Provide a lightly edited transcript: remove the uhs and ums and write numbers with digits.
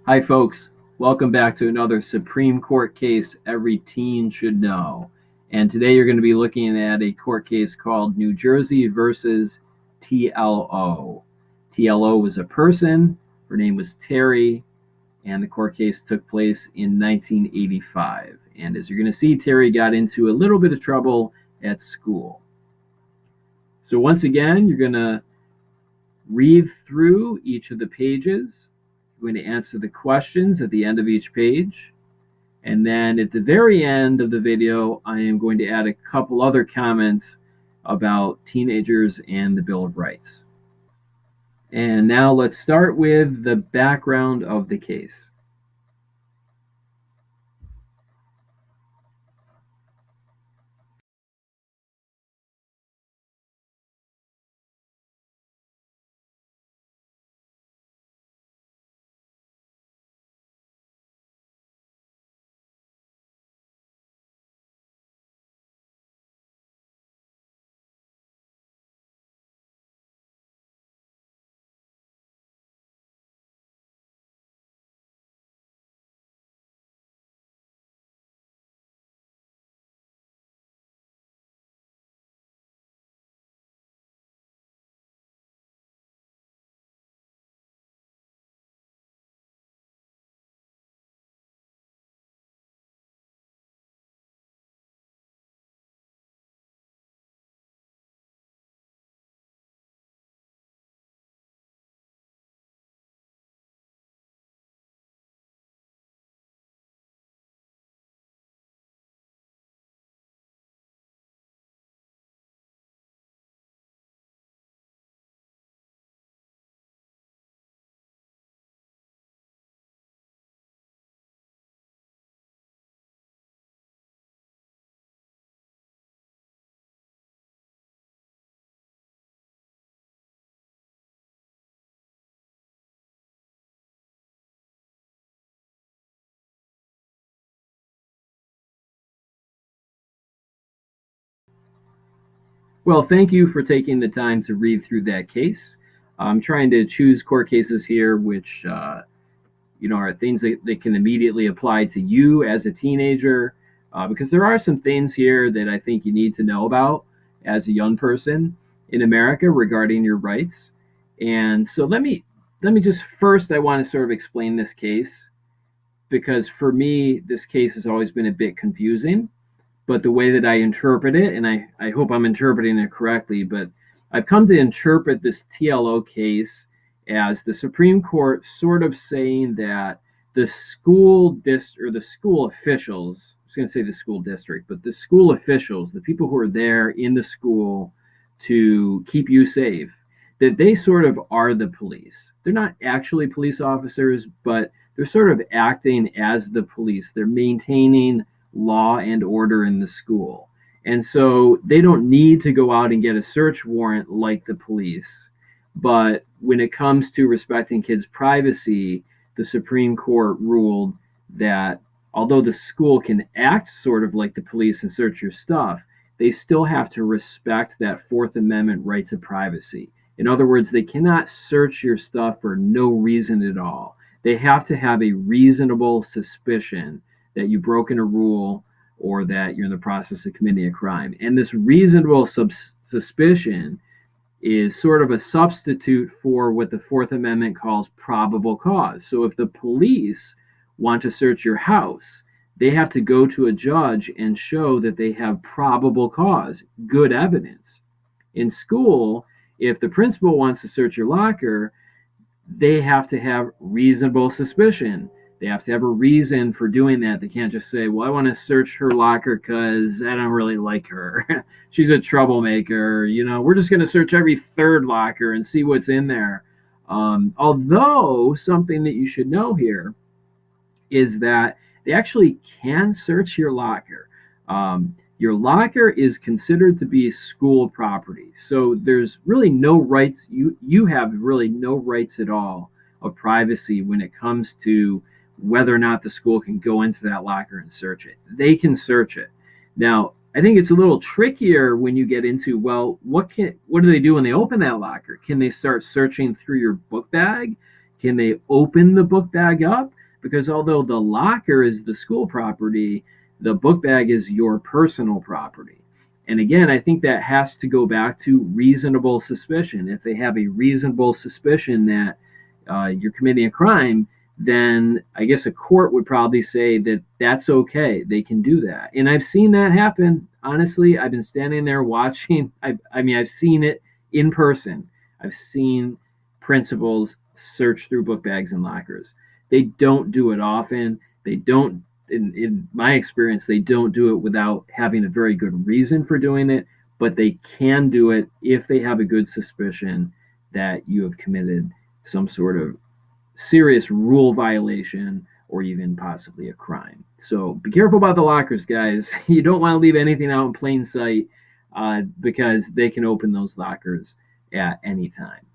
Hi, folks. Welcome back to another Supreme Court case every teen should know. And today you're going to be looking at a court case called New Jersey versus T.L.O. T.L.O. was a person. Her name was Terry, and the court case took place in 1985. And as you're going to see, Terry got into a little bit of trouble at school. So once again, you're going to read through each of the pages. You're going to answer the questions at the end of each page. And then at the very end of the video, I am going to add a couple other comments about teenagers and the Bill of Rights. And now let's start with the background of the case. Well, thank you for taking the time to read through that case. I'm trying to choose court cases here which are things that can immediately apply to you as a teenager, because there are some things here that I think you need to know about as a young person in America regarding your rights. And so let me just first, I want to sort of explain this case, because for me this case has always been a bit confusing, but the way that I interpret it, and I hope I'm interpreting it correctly, but I've come to interpret this T.L.O. case as the Supreme Court sort of saying that the the school officials, I was going to say the school district, but the school officials, the people who are there in the school to keep you safe, that they sort of are the police. They're not actually police officers, but they're sort of acting as the police. They're maintaining law and order in the school. And so they don't need to go out and get a search warrant like the police. But when it comes to respecting kids' privacy, the Supreme Court ruled that although the school can act sort of like the police and search your stuff, they still have to respect that Fourth Amendment right to privacy. In other words, they cannot search your stuff for no reason at all. They have to have a reasonable suspicion that you've broken a rule or that you're in the process of committing a crime. And this reasonable suspicion is sort of a substitute for what the Fourth Amendment calls probable cause. So if the police want to search your house, they have to go to a judge and show that they have probable cause, good evidence. In school, if the principal wants to search your locker, they have to have reasonable suspicion. They have to have a reason for doing that. They can't just say, well, I want to search her locker because I don't really like her. She's a troublemaker. We're just going to search every third locker and see what's in there. Although, something that you should know here is that they actually can search your locker. Your locker is considered to be school property, so there's really no rights. You have really no rights at all of privacy when it comes to whether or not the school can go into that locker and search it. They can search it. Now, I think it's a little trickier when you get into, well, what do they do when they open that locker? Can they start searching through your book bag? Can they open the book bag up? because although the locker is the school property, the book bag is your personal property. And again, I think that has to go back to reasonable suspicion. If they have a reasonable suspicion that you're committing a crime, then I guess a court would probably say that that's okay. They can do that. And I've seen that happen. Honestly, I've been standing there watching. I've seen it in person. I've seen principals search through book bags and lockers. They don't do it often. They don't, in my experience, they don't do it without having a very good reason for doing it, but they can do it if they have a good suspicion that you have committed some sort of serious rule violation or even possibly a crime. So be careful about the lockers, guys. You don't want to leave anything out in plain sight because they can open those lockers at any time.